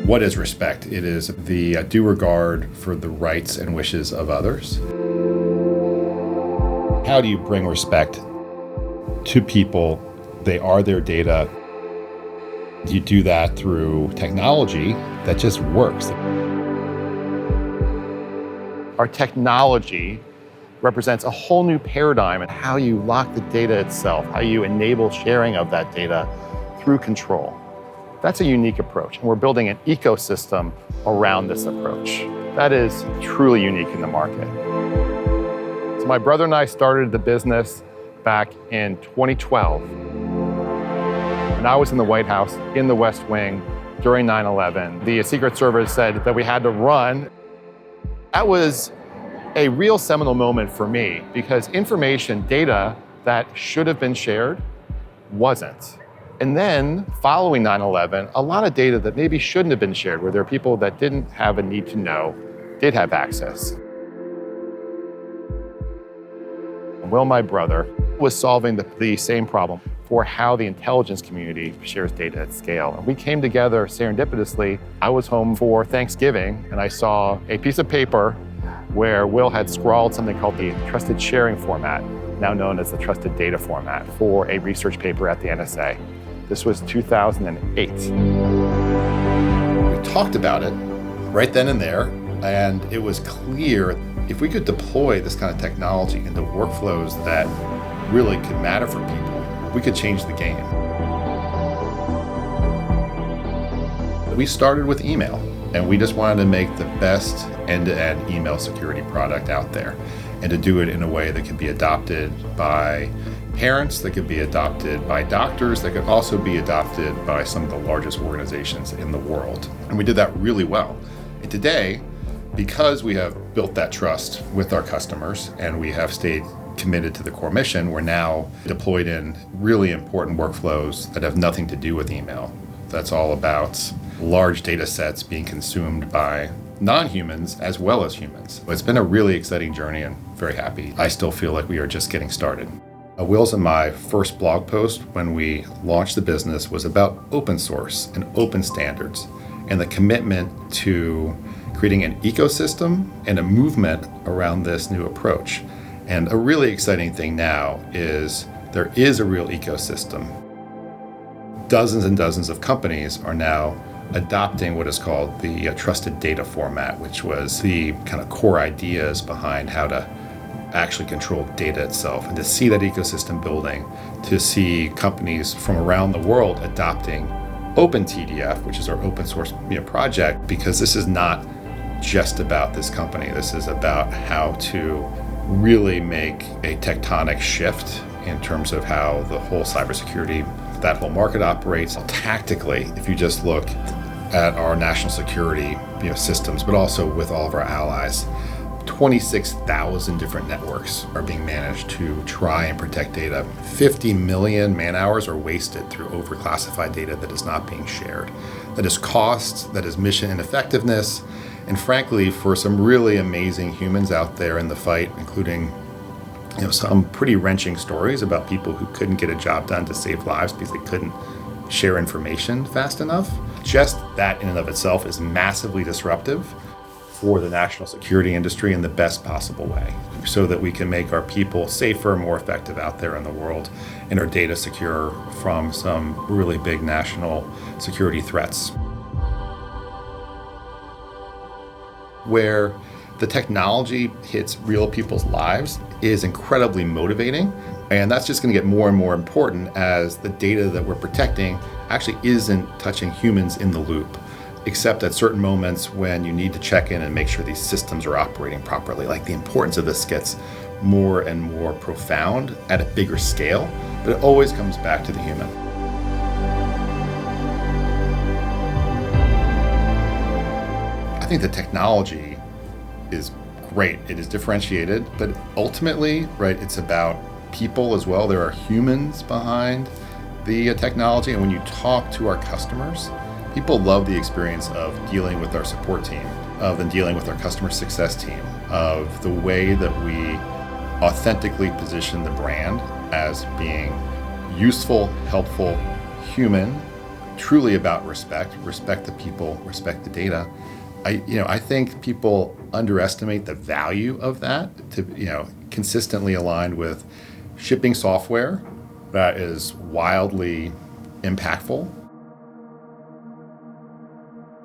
What is respect? It is the due regard for the rights and wishes of others. How do you bring respect to people? They are their data. You do that through technology that just works. Our technology represents a whole new paradigm in how you lock the data itself, how you enable sharing of that data through control. That's a unique approach, and we're building an ecosystem around this approach. That is truly unique in the market. So my brother and I started the business back in 2012. And I was in the White House, in the West Wing, during 9/11. The Secret Service said that we had to run. That was a real seminal moment for me because information, data that should have been shared wasn't. And then following 9/11, a lot of data that maybe shouldn't have been shared, where there are people that didn't have a need to know, did have access. Will, my brother, was solving the same problem for how the intelligence community shares data at scale. And we came together serendipitously. I was home for Thanksgiving and I saw a piece of paper where Will had scrawled something called the Trusted Sharing Format, now known as the Trusted Data Format, for a research paper at the NSA. This was 2008. We talked about it right then and there, and it was clear if we could deploy this kind of technology into workflows that really could matter for people, we could change the game. We started with email, and we just wanted to make the best end-to-end email security product out there, and to do it in a way that could be adopted by parents, that could be adopted by doctors, that could also be adopted by some of the largest organizations in the world. And we did that really well. And today, because we have built that trust with our customers and we have stayed committed to the core mission, we're now deployed in really important workflows that have nothing to do with email. That's all about large data sets being consumed by non-humans as well as humans. It's been a really exciting journey and very happy. I still feel like we are just getting started. Will's and my first blog post when we launched the business was about open source and open standards and the commitment to creating an ecosystem and a movement around this new approach. And a really exciting thing now is there is a real ecosystem. Dozens and dozens of companies are now adopting what is called the Trusted Data Format, which was the kind of core ideas behind how to actually control data itself, and to see that ecosystem building, to see companies from around the world adopting OpenTDF, which is our open source project, because this is not just about this company. This is about how to really make a tectonic shift in terms of how the whole cybersecurity, that whole market operates. Tactically, if you just look at our national security systems, but also with all of our allies, 26,000 different networks are being managed to try and protect data. 50 million man hours are wasted through overclassified data that is not being shared. That is cost, that is mission ineffectiveness, and frankly, for some really amazing humans out there in the fight, including some pretty wrenching stories about people who couldn't get a job done to save lives because they couldn't share information fast enough. Just that in and of itself is massively disruptive for the national security industry in the best possible way, so that we can make our people safer, more effective out there in the world, and our data secure from some really big national security threats. Where the technology hits real people's lives is incredibly motivating, and that's just going to get more and more important as the data that we're protecting actually isn't touching humans in the loop, except at certain moments when you need to check in and make sure these systems are operating properly. Like, the importance of this gets more and more profound at a bigger scale, but it always comes back to the human. I think the technology is great. It is differentiated, but ultimately, right, it's about people as well. There are humans behind the technology, and when you talk to our customers, people love the experience of dealing with our support team, of then dealing with our customer success team, of the way that we authentically position the brand as being useful, helpful, human, truly about respect, respect the people, respect the data. I think people underestimate the value of that to, consistently aligned with shipping software that is wildly impactful.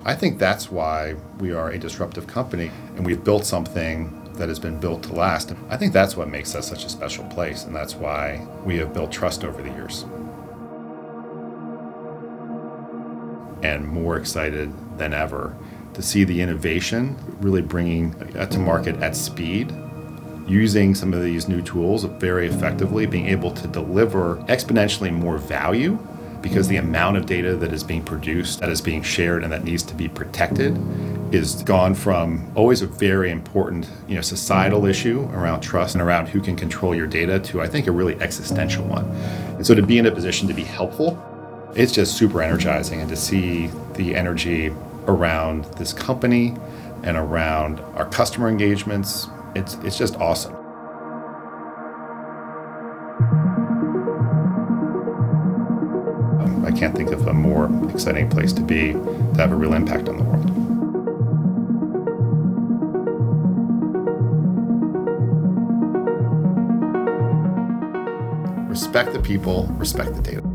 I think that's why we are a disruptive company and we've built something that has been built to last. I think that's what makes us such a special place, and that's why we have built trust over the years. And more excited than ever to see the innovation really bringing to market at speed, using some of these new tools very effectively, being able to deliver exponentially more value because the amount of data that is being produced, that is being shared, and that needs to be protected is gone from always a very important, societal issue around trust and around who can control your data to, I think, a really existential one. And so to be in a position to be helpful, it's just super energizing, and to see the energy around this company and around our customer engagements, it's just awesome. I can't think of a more exciting place to be, to have a real impact on the world. Respect the people, respect the data.